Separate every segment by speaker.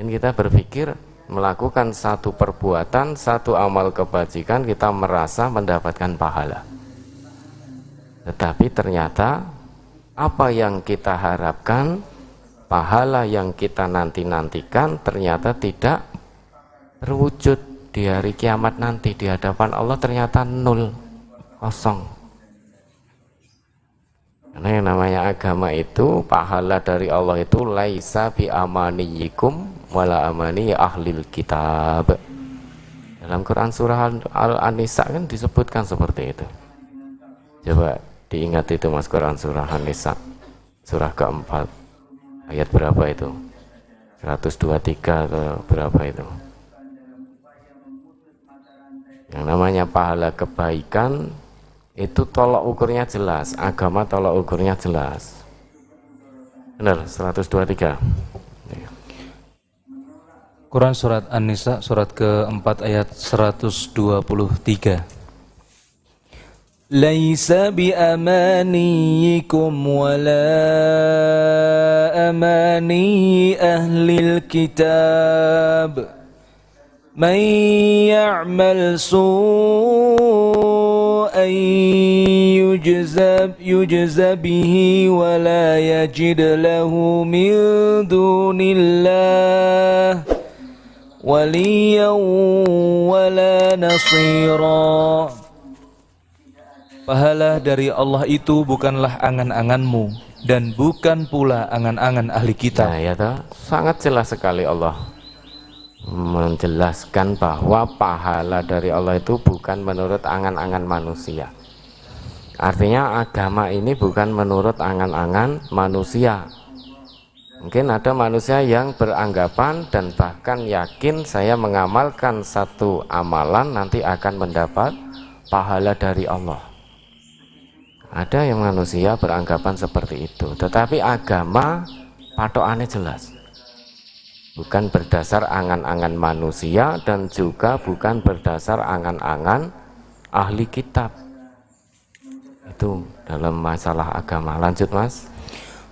Speaker 1: Ini kita berpikir melakukan satu perbuatan, satu amal kebajikan, kita merasa mendapatkan pahala. Tetapi ternyata apa yang kita harapkan, pahala yang kita nanti-nantikan ternyata tidak terwujud di hari kiamat nanti. Di hadapan Allah ternyata nol, kosong. Karena yang namanya agama itu, pahala dari Allah itu laisa bi amaniyikum wala amani ahlil kitab. Dalam Quran surah Al-Nisa kan disebutkan seperti itu. Coba diingat itu Mas, Quran surah An-Nisa surah keempat ayat berapa itu? 123 atau berapa itu? Yang namanya pahala kebaikan itu tolak ukurnya jelas, agama tolak ukurnya jelas. Benar, 123.
Speaker 2: Quran surat An-Nisa surat keempat ayat 123. Laisa bi amaniyikum wala amani ahlil kitab. Man ya'mal su'an yujza bihi wa la yajid lahu min dunillah waliyan wa la nasira. Pahala dari Allah itu bukanlah angan-anganmu dan bukan pula angan-angan ahli kitab.
Speaker 1: Nah, ya toh, sangat jelas sekali Allah menjelaskan bahwa pahala dari Allah itu bukan menurut angan-angan manusia. Artinya agama ini bukan menurut angan-angan manusia. Mungkin ada manusia yang beranggapan dan bahkan yakin saya mengamalkan satu amalan nanti akan mendapat pahala dari Allah. Ada yang manusia beranggapan seperti itu, tetapi agama patokannya jelas. Bukan berdasar angan-angan manusia dan juga bukan berdasar angan-angan ahli kitab. Itu dalam masalah agama. Lanjut Mas.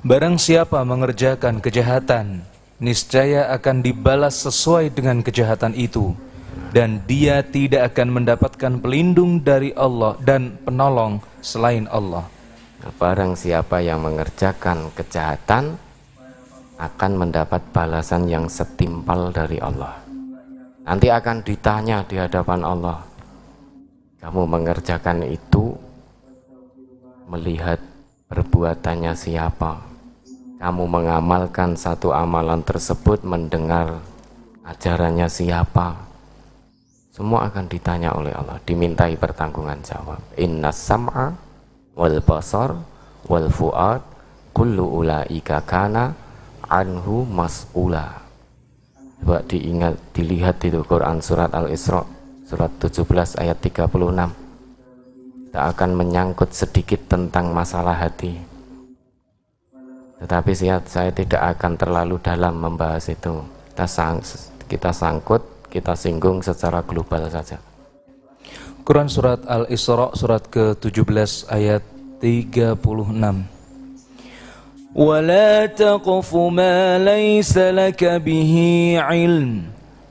Speaker 2: Barang siapa mengerjakan kejahatan, niscaya akan dibalas sesuai dengan kejahatan itu, dan dia tidak akan mendapatkan pelindung dari Allah dan penolong selain Allah.
Speaker 1: Barang siapa yang mengerjakan kejahatan akan mendapat balasan yang setimpal dari Allah. Nanti akan ditanya di hadapan Allah, kamu mengerjakan itu melihat perbuatannya siapa? Kamu mengamalkan satu amalan tersebut mendengar ajarannya siapa? Semua akan ditanya oleh Allah, dimintai pertanggungan jawab. Innas sam'a wal basar wal fuad kullu ulaika kana anhu mas'ula. Coba diingat, dilihat itu Quran surat Al-Isra surat 17 ayat 36. Kita akan menyangkut sedikit tentang masalah hati, tetapi saya tidak akan terlalu dalam membahas itu. Kita singgung secara global saja.
Speaker 2: Quran surat Al-Isra surat ke-17 ayat 36. وَلَا تَقْفُ مَا لَيْسَ لَكَ بِهِ عِلْمٌ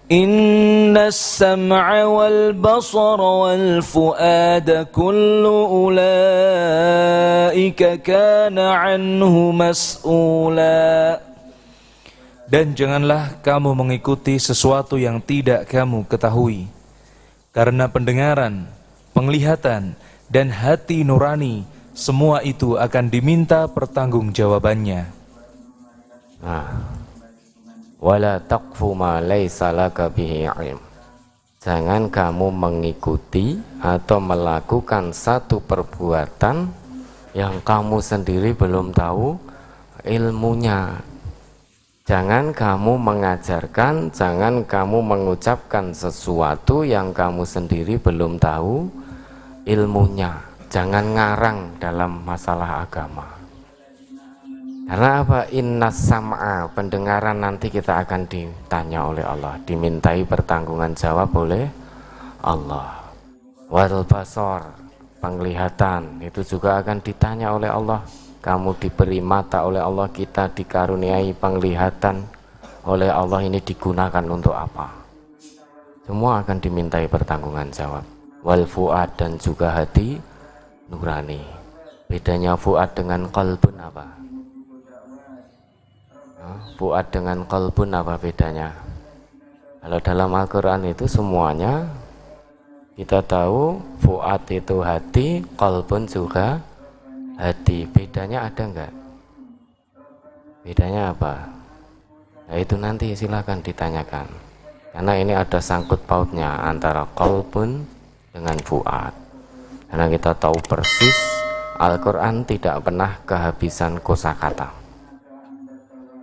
Speaker 2: إِنَّ السَّمْعَ وَالْبَصَرَ وَالْفُؤَادَ كُلُّ أُولَئِكَ كَانَ عَنْهُ مَسْئُولًا. Dan janganlah kamu mengikuti sesuatu yang tidak kamu ketahui, karena pendengaran, penglihatan, dan hati nurani semua itu akan diminta pertanggungjawabannya.
Speaker 1: Wala taqfu ma laysa laka bihi ilm. Jangan kamu mengikuti atau melakukan satu perbuatan yang kamu sendiri belum tahu ilmunya. Jangan kamu mengajarkan, jangan kamu mengucapkan sesuatu yang kamu sendiri belum tahu ilmunya. Jangan ngarang dalam masalah agama. Karena apa? Innas sam'a, pendengaran nanti kita akan ditanya oleh Allah, dimintai pertanggungan jawab oleh Allah. Wal basar, penglihatan, itu juga akan ditanya oleh Allah. Kamu diberi mata oleh Allah, kita dikaruniai penglihatan oleh Allah ini digunakan untuk apa? Semua akan dimintai pertanggungan jawab. Wal fuad, dan juga hati nurani. Bedanya fuad dengan qalbun apa? Fuad dengan qalbun apa bedanya? Kalau dalam Al-Quran itu semuanya kita tahu fuad itu hati, qalbun juga hati. Bedanya ada enggak? Bedanya apa? Nah itu nanti silakan ditanyakan. Karena ini ada sangkut pautnya antara qalbun dengan fuad. Karena kita tahu persis Al-Quran tidak pernah kehabisan kosakata.